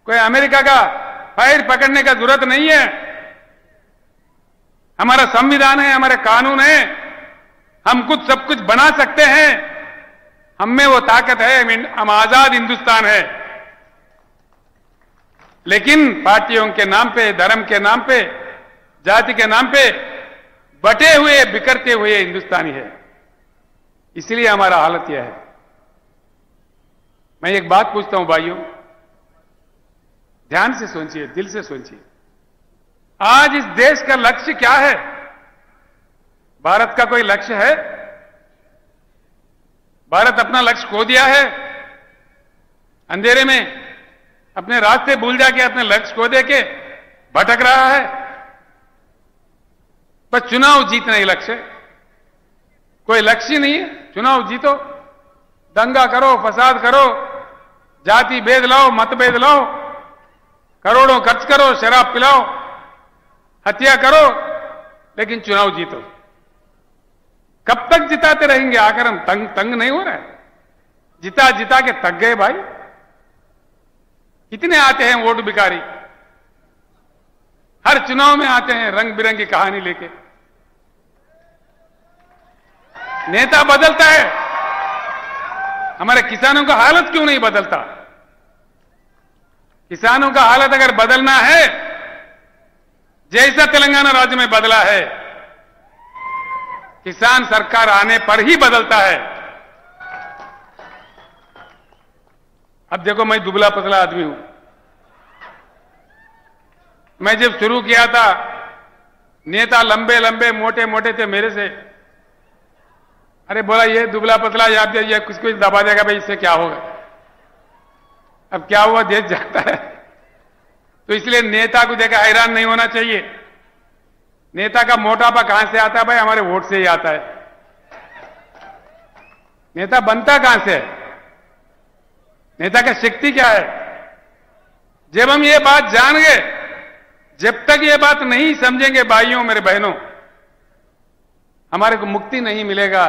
कोई अमेरिका का फाइल पकड़ने का जरूरत नहीं है। हमारा संविधान है, हमारे कानून है, हम कुछ सब कुछ बना सकते हैं। हम में वो ताकत है, हम आजाद हिंदुस्तान है। लेकिन पार्टियों के नाम पे, धर्म के नाम पे, जाति के नाम पे बटे हुए, बिखरते हुए हिंदुस्तानी है। इसलिए हमारा हालत यह है। मैं एक बात पूछता हूं भाइयों, ध्यान से सोचिए, दिल से सोचिए। आज इस देश का लक्ष्य क्या है? भारत का कोई लक्ष्य है? भारत अपना लक्ष्य खो दिया है। अंधेरे में अपने रास्ते भूल जाके अपने लक्ष्य खो दे के भटक रहा है। पर चुनाव जीतना ही लक्ष्य है, कोई लक्ष्य नहीं है। चुनाव जीतो, दंगा करो, फसाद करो, जाति भेद लाओ, मतभेद लाओ, करोड़ों खर्च करो, शराब पिलाओ, हत्या करो, लेकिन चुनाव जीतो। कब तक जिताते रहेंगे? आकर हम तंग नहीं हो रहा है? जिता जिता के थक गए भाई। कितने आते हैं वोट भिखारी, हर चुनाव में आते हैं रंग बिरंगी कहानी लेके। नेता बदलता है, हमारे किसानों का हालत क्यों नहीं बदलता? किसानों का हालत अगर बदलना है, जैसा तेलंगाना राज्य में बदला है, किसान सरकार आने पर ही बदलता है। अब देखो, मैं दुबला पतला आदमी हूं। मैं जब शुरू किया था, नेता लंबे लंबे मोटे मोटे थे मेरे से। अरे बोला, ये दुबला पतला याद ये कुछ कुछ दबा देगा भाई, इससे क्या होगा? अब क्या हुआ, देश जाता है। तो इसलिए नेता को देखा हैरान नहीं होना चाहिए। नेता का मोटापा कहां से आता है भाई? हमारे वोट से ही आता है। नेता बनता कहां से है? नेता का शक्ति क्या है? जब हम ये बात जान गए, जब तक ये बात नहीं समझेंगे भाइयों मेरे बहनों, हमारे को मुक्ति नहीं मिलेगा।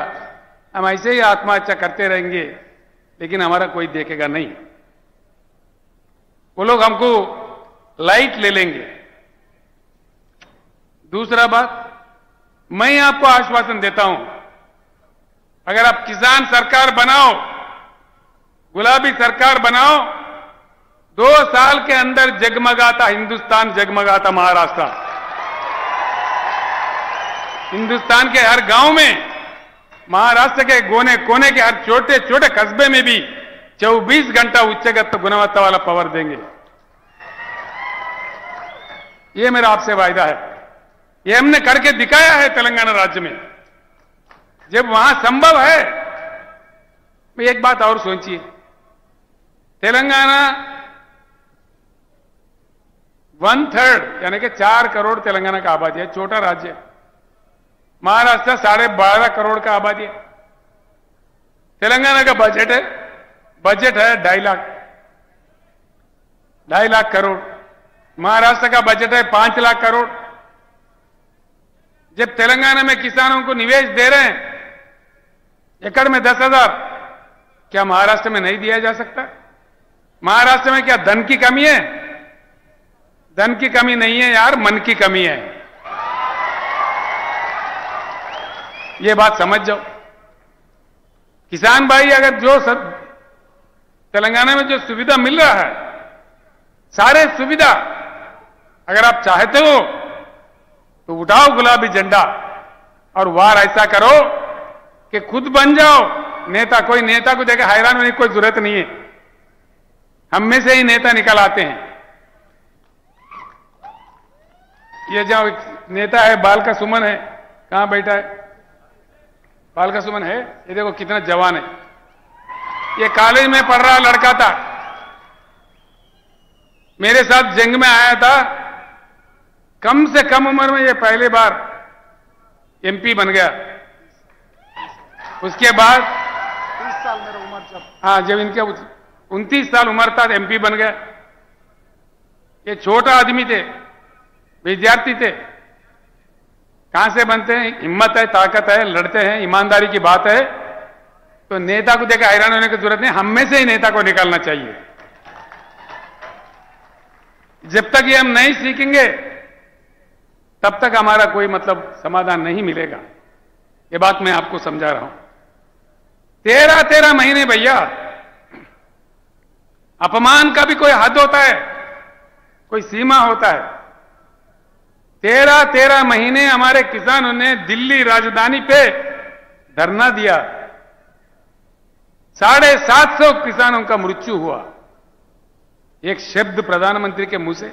हम ऐसे ही आत्महत्या करते रहेंगे, लेकिन हमारा कोई देखेगा नहीं। वो लोग हमको लाइट ले लेंगे। दूसरा बात, मैं आपको आश्वासन देता हूं, अगर आप किसान सरकार बनाओ, गुलाबी सरकार बनाओ, 2 साल के अंदर जगमगाता हिंदुस्तान जगमगाता महाराष्ट्र। हिंदुस्तान के हर गांव में, महाराष्ट्र के कोने कोने के हर छोटे छोटे कस्बे में भी 24 घंटा उच्चगत गुणवत्ता वाला पावर देंगे। ये मेरा आपसे वायदा है। ये हमने करके दिखाया है तेलंगाना राज्य में। जब वहां संभव है, एक बात और सोचिए, तेलंगाना 1/3 यानी कि 4 करोड़ तेलंगाना का आबादी है, छोटा राज्य है। महाराष्ट्र 12.5 करोड़ का आबादी है। तेलंगाना का बजट है 2.5 लाख करोड़। महाराष्ट्र का बजट है 5 लाख करोड़। जब तेलंगाना में किसानों को निवेश दे रहे हैं एकड़ में 10,000, क्या महाराष्ट्र में नहीं दिया जा सकता? महाराष्ट्र में क्या धन की कमी है? धन की कमी नहीं है यार, मन की कमी है। ये बात समझ जाओ। किसान भाई, अगर जो तेलंगाना में जो सुविधा मिल रहा है, सारे सुविधा अगर आप चाहते हो तो उठाओ गुलाबी झंडा और वार ऐसा करो कि खुद बन जाओ नेता। कोई नेता को देखा हैरान होने की कोई जरूरत नहीं है। हम में से ही नेता निकल आते हैं। ये जो नेता है बाल का सुमन है, कहां बैठा है? बाल का सुमन है, ये देखो कितना जवान है। ये कॉलेज में पढ़ रहा लड़का था, मेरे साथ जंग में आया था। कम से कम उम्र में ये पहली बार एमपी बन गया। उसके बाद 30 साल मेरा उम्र जब, हाँ, जब इनके 29 साल उम्र था एमपी बन गया। ये छोटा आदमी थे, विद्यार्थी थे। कहां से बनते हैं? हिम्मत है, ताकत है, लड़ते हैं, ईमानदारी की बात है। तो नेता को देखकर हैरान होने की जरूरत नहीं, हम में से ही नेता को निकालना चाहिए। जब तक ये हम नहीं सीखेंगे तब तक हमारा कोई समाधान नहीं मिलेगा। ये बात मैं आपको समझा रहा हूं। 13 महीने भैया, अपमान का भी कोई हद होता है, कोई सीमा होता है। 13 महीने हमारे किसानों ने दिल्ली राजधानी पे धरना दिया। 750 किसानों का मृत्यु हुआ। एक शब्द प्रधानमंत्री के मुंह से,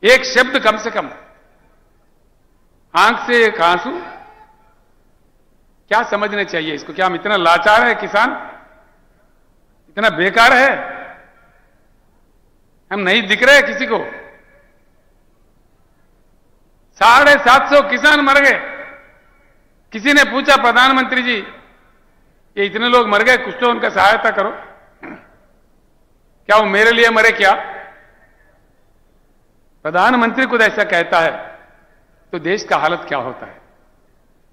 एक शब्द कम से कम, आंख से एक आंसू, क्या समझने चाहिए इसको? क्या हम इतना लाचार है किसान, इतना बेकार है, हम नहीं दिख रहे किसी को? 750 किसान मर गए। किसी ने पूछा प्रधानमंत्री जी ये इतने लोग मर गए, कुछ तो उनका सहायता करो। क्या वो मेरे लिए मरे क्या? प्रधानमंत्री खुद ऐसा कहता है तो देश का हालत क्या होता है?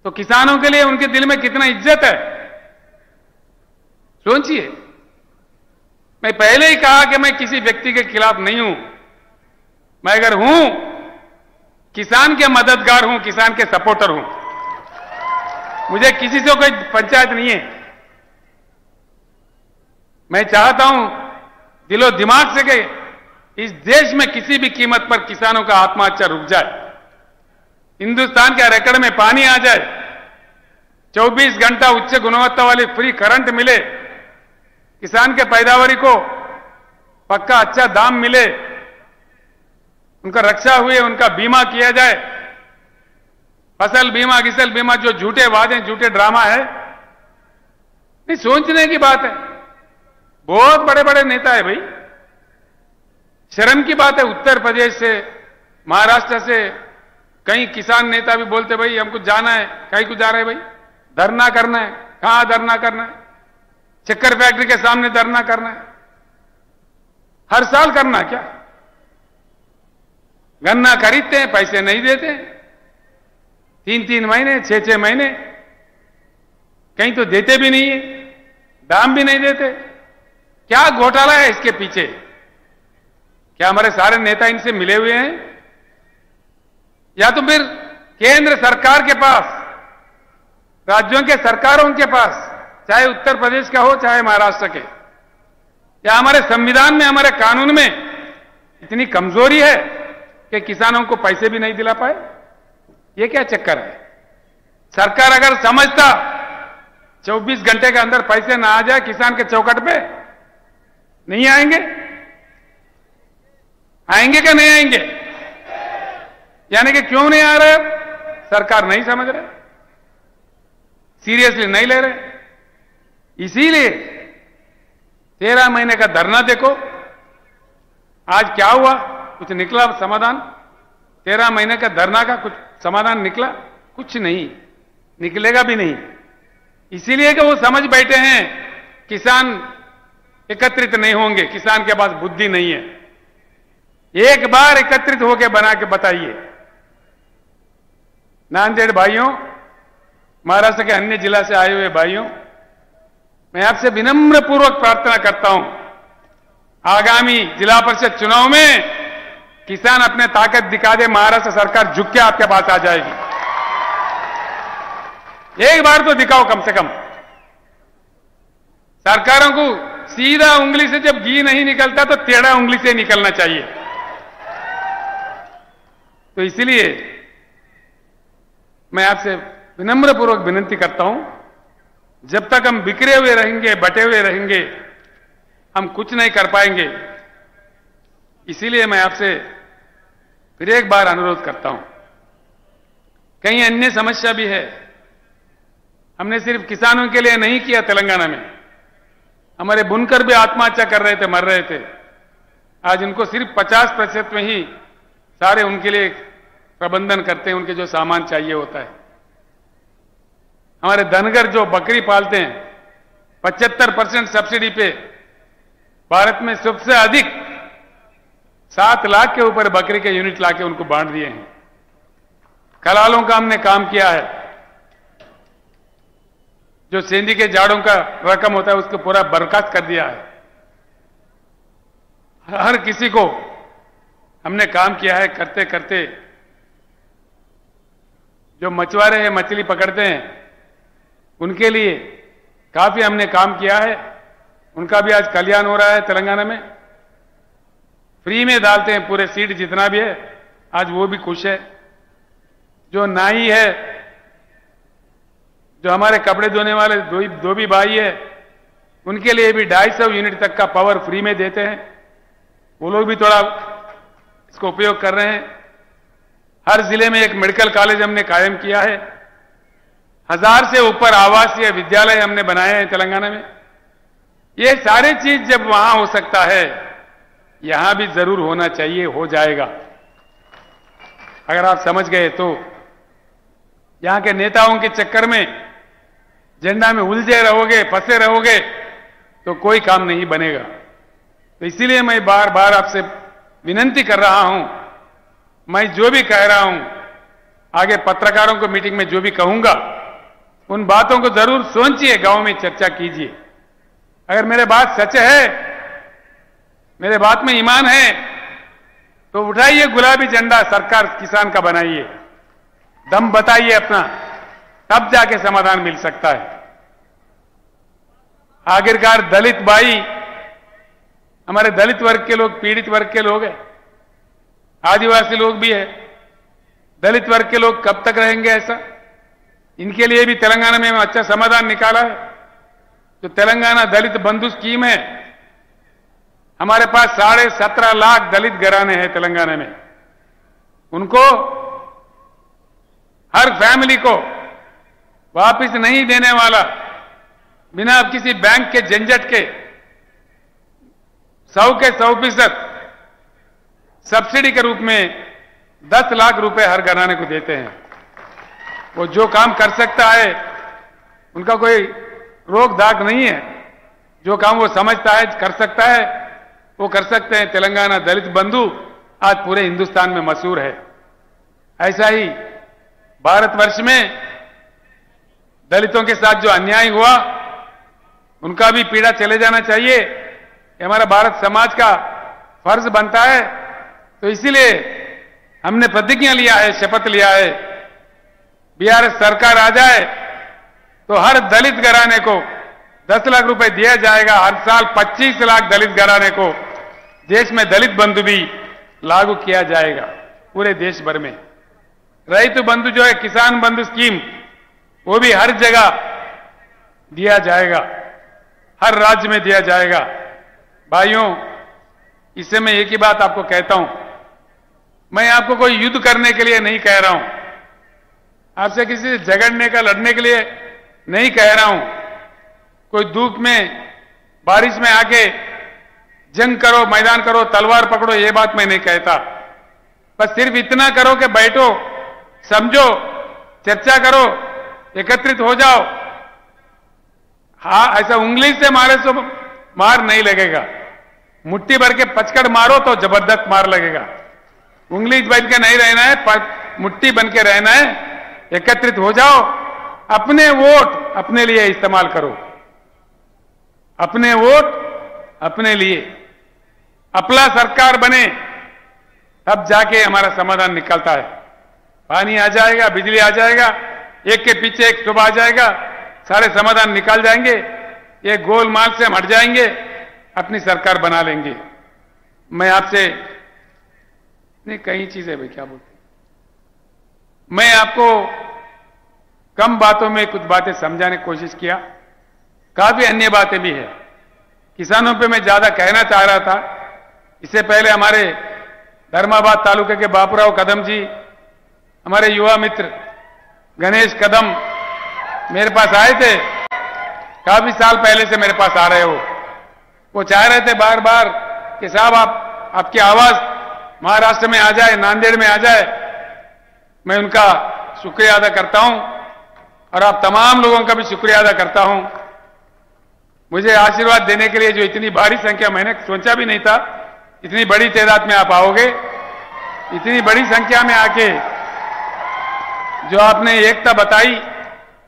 तो किसानों के लिए उनके दिल में कितना इज्जत है, सोचिए। मैं पहले ही कहा कि मैं किसी व्यक्ति के खिलाफ नहीं हूं, मैं अगर हूं किसान के मददगार हूं, किसान के सपोर्टर हूं, मुझे किसी से कोई पंचायत नहीं है। मैं चाहता हूं दिलो दिमाग से कि इस देश में किसी भी कीमत पर किसानों का आत्महत्या रुक जाए, हिंदुस्तान के रिकॉर्ड में पानी आ जाए, 24 घंटा उच्च गुणवत्ता वाली फ्री करंट मिले, किसान के पैदावारी को पक्का अच्छा दाम मिले, उनका रक्षा हुए, उनका बीमा किया जाए, फसल बीमा, किसल बीमा, जो झूठे वादे, झूठे ड्रामा है, नहीं सोचने की बात है। बहुत बड़े बड़े नेता है भाई, शर्म की बात है। उत्तर प्रदेश से, महाराष्ट्र से कई किसान नेता भी बोलते भाई हमको जाना है, कहीं को जा रहे भाई, धरना करना है। कहां धरना करना है? शक्कर फैक्ट्री के सामने धरना करना है। हर साल करना क्या? गन्ना खरीदते हैं, पैसे नहीं देते, 3-3 महीने, 6-6 महीने, कहीं तो देते भी नहीं है, दाम भी नहीं देते। क्या घोटाला है इसके पीछे? क्या हमारे सारे नेता इनसे मिले हुए हैं? या तो फिर केंद्र सरकार के पास, राज्यों के सरकारों के पास, चाहे उत्तर प्रदेश का हो चाहे महाराष्ट्र के, या हमारे संविधान में, हमारे कानून में इतनी कमजोरी है कि किसानों को पैसे भी नहीं दिला पाए? ये क्या चक्कर है? सरकार अगर समझता 24 घंटे के अंदर पैसे ना आ जाए किसान के चौखट पे, नहीं आएंगे? आएंगे क्या नहीं आएंगे? यानी कि क्यों नहीं आ रहे? सरकार नहीं समझ रहे, सीरियसली नहीं ले रहे। इसीलिए 13 महीने का धरना देखो, आज क्या हुआ? कुछ निकला समाधान? 13 महीने का धरना का कुछ समाधान निकला? कुछ नहीं, निकलेगा भी नहीं। इसीलिए कि वो समझ बैठे हैं किसान एकत्रित नहीं होंगे, किसान के पास बुद्धि नहीं है। एक बार एकत्रित होकर बना के बताइए। नांदेड़ भाइयों, महाराष्ट्र के अन्य जिला से आए हुए भाइयों, मैं आपसे विनम्र पूर्वक प्रार्थना करता हूं, आगामी जिला परिषद चुनाव में किसान अपने ताकत दिखा दे, महाराष्ट्र सरकार झुक के आपके पास आ जाएगी। एक बार तो दिखाओ कम से कम। सरकारों को सीधा उंगली से जब घी नहीं निकलता तो टेढ़ा उंगली से निकलना चाहिए। तो इसलिए मैं आपसे विनम्र पूर्वक विनती करता हूं, जब तक हम बिखरे हुए रहेंगे, बटे हुए रहेंगे, हम कुछ नहीं कर पाएंगे। इसीलिए मैं आपसे फिर एक बार अनुरोध करता हूं, कहीं अन्य समस्या भी है। हमने सिर्फ किसानों के लिए नहीं किया, तेलंगाना में हमारे बुनकर भी आत्महत्या कर रहे थे, मर रहे थे। आज उनको सिर्फ 50% में ही सारे उनके लिए प्रबंधन करते हैं, उनके जो सामान चाहिए होता है। हमारे धनगर जो बकरी पालते हैं, 75% सब्सिडी पे, भारत में सबसे अधिक 7 लाख के ऊपर बकरी के यूनिट लाके उनको बांट दिए हैं। कलालों का हमने काम किया है, जो सेंधी के जाड़ों का रकम होता है उसको पूरा बर्खास्त कर दिया है। हर किसी को हमने काम किया है। करते करते जो मछुआरे हैं, मछली पकड़ते हैं, उनके लिए काफी हमने काम किया है। उनका भी आज कल्याण हो रहा है। तेलंगाना में फ्री में डालते हैं पूरे सीड जितना भी है, आज वो भी खुश है। जो नाई है, जो हमारे कपड़े धोने वाले दो भी भाई है, उनके लिए भी 250 यूनिट तक का पावर फ्री में देते हैं। वो लोग भी थोड़ा इसको उपयोग कर रहे हैं। हर जिले में एक मेडिकल कॉलेज हमने कायम किया है। 1000 से ऊपर आवासीय विद्यालय हमने बनाए हैं तेलंगाना में। ये सारी चीज जब वहां हो सकता है, यहां भी जरूर होना चाहिए, हो जाएगा। अगर आप समझ गए तो यहां के नेताओं के चक्कर में झंडा में उलझे रहोगे, फंसे रहोगे तो कोई काम नहीं बनेगा। तो इसीलिए मैं बार बार आपसे विनती कर रहा हूं, मैं जो भी कह रहा हूं, आगे पत्रकारों को मीटिंग में जो भी कहूंगा, उन बातों को जरूर सोचिए, गांव में चर्चा कीजिए। अगर मेरे बात सच है, मेरे बात में ईमान है, तो उठाइए गुलाबी झंडा, सरकार किसान का बनाइए, दम बताइए अपना, तब जाके समाधान मिल सकता है। आखिरकार दलित भाई, हमारे दलित वर्ग के लोग, पीड़ित वर्ग के लोग हैं, आदिवासी लोग भी है। दलित वर्ग के लोग कब तक रहेंगे ऐसा? इनके लिए भी तेलंगाना में अच्छा समाधान निकाला है। जो तेलंगाना दलित बंधु स्कीम है, हमारे पास 17.5 लाख दलित घराने हैं तेलंगाना में। उनको, हर फैमिली को वापस नहीं देने वाला, बिना किसी बैंक के झंझट के 100% सब्सिडी के रूप में 10 लाख रुपए हर घराने को देते हैं। वो जो काम कर सकता है, उनका कोई रोक धाक नहीं है। जो काम वो समझता है कर सकता है, वो कर सकते हैं। तेलंगाना दलित बंधु आज पूरे हिंदुस्तान में मशहूर है। ऐसा ही भारतवर्ष में दलितों के साथ जो अन्याय हुआ, उनका भी पीड़ा चले जाना चाहिए। ये हमारा भारत समाज का फर्ज बनता है। तो इसीलिए हमने प्रतिज्ञा लिया है, शपथ लिया है, बीआरएस सरकार आ जाए तो हर दलित घराने को 10 लाख रुपए दिया जाएगा। हर साल 25 लाख दलित घराने को देश में दलित बंधु भी लागू किया जाएगा पूरे देश भर में। रैतु बंधु जो है, किसान बंधु स्कीम, वो भी हर जगह दिया जाएगा, हर राज्य में दिया जाएगा। भाइयों, इससे मैं एक ही बात आपको कहता हूं, मैं आपको कोई युद्ध करने के लिए नहीं कह रहा हूं, आपसे किसी से झगड़ने का, लड़ने के लिए नहीं कह रहा हूं। कोई धूप में, बारिश में आके जंग करो, मैदान करो, तलवार पकड़ो, ये बात मैं नहीं कहता। बस सिर्फ इतना करो कि बैठो, समझो, चर्चा करो, एकत्रित हो जाओ। हाँ, ऐसा उंगली से मारे तो मार नहीं लगेगा। मुट्ठी भर के पचकड़ मारो तो जबरदस्त मार लगेगा। उंगली बन के नहीं रहना है, मुट्ठी बन के रहना है। एकत्रित हो जाओ, अपने वोट अपने लिए इस्तेमाल करो, अपने वोट अपने लिए। अपना सरकार बने तब जाके हमारा समाधान निकलता है। पानी आ जाएगा, बिजली आ जाएगा, एक के पीछे एक सुबह आ जाएगा, सारे समाधान निकल जाएंगे। ये गोलमाल से हम हट जाएंगे, अपनी सरकार बना लेंगे। मैं आपसे नहीं, कई चीजें भाई क्या बोलते, मैं आपको कम बातों में कुछ बातें समझाने की कोशिश किया, काफी अन्य बातें भी है। किसानों पे मैं ज्यादा कहना चाह रहा था। इससे पहले हमारे धर्माबाद तालुके के बापूराव कदम जी, हमारे युवा मित्र गणेश कदम मेरे पास आए थे, काफी साल पहले से मेरे पास आ रहे हो। वो चाह रहे थे बार बार कि साहब आपकी आवाज महाराष्ट्र में आ जाए, नांदेड़ में आ जाए। मैं उनका शुक्रिया अदा करता हूं और आप तमाम लोगों का भी शुक्रिया अदा करता हूं। मुझे आशीर्वाद देने के लिए जो इतनी भारी संख्या, मैंने सोचा भी नहीं था इतनी बड़ी तादाद में आप आओगे। इतनी बड़ी संख्या में आके जो आपने एकता बताई,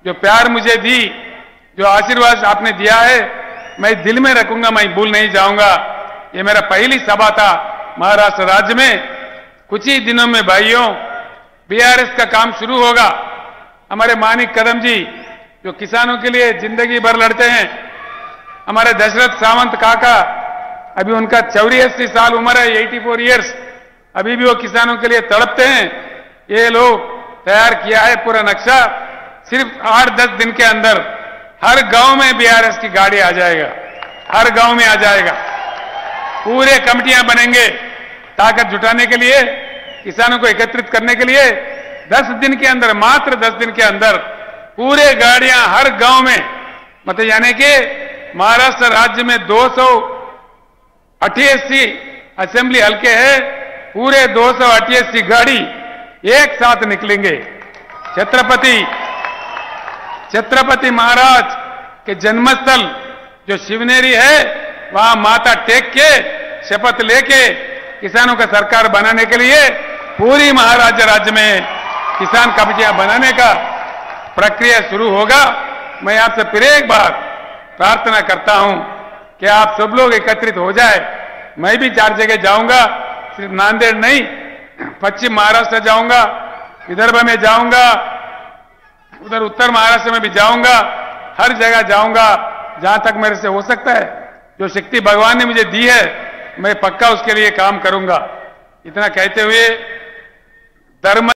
जो प्यार मुझे दी, जो आशीर्वाद आपने दिया है, मैं दिल में रखूंगा, मैं भूल नहीं जाऊंगा। ये मेरा पहली सभा था महाराष्ट्र राज्य में। कुछ ही दिनों में भाइयों बीआरएस का काम शुरू होगा। हमारे मानिक कदम जी जो किसानों के लिए जिंदगी भर लड़ते हैं, हमारे दशरथ सावंत काका, अभी उनका 84 साल उम्र है, 84 ईयर्स, अभी भी वो किसानों के लिए तड़पते हैं। ये लोग तैयार किया है पूरा नक्शा। सिर्फ 8-10 दिन के अंदर हर गांव में बीआरएस की गाड़ी आ जाएगा। हर गांव में आ जाएगा। पूरे कमिटियां बनेंगे ताकत जुटाने के लिए, किसानों को एकत्रित करने के लिए। 10 दिन के अंदर, मात्र 10 दिन के अंदर पूरे गाड़ियां हर गांव में, मतलब यानी कि महाराष्ट्र राज्य में 288 असेंबली हल्के हैं, पूरे 288 गाड़ी एक साथ निकलेंगे। छत्रपति महाराज के जन्मस्थल जो शिवनेरी है, वहां माथा टेक के शपथ लेके किसानों का सरकार बनाने के लिए पूरी महाराष्ट्र राज्य में किसान कमेटियां बनाने का प्रक्रिया शुरू होगा। मैं आपसे फिर एक बार प्रार्थना करता हूं कि आप सब लोग एकत्रित हो जाए। मैं भी 4 जगह जाऊंगा, सिर्फ नांदेड़ नहीं, पश्चिम महाराष्ट्र जाऊंगा, विदर्भ में जाऊंगा, उधर उत्तर महाराष्ट्र में भी जाऊंगा, हर जगह जाऊंगा जहां तक मेरे से हो सकता है। जो शक्ति भगवान ने मुझे दी है, मैं पक्का उसके लिए काम करूंगा। इतना कहते हुए धर्म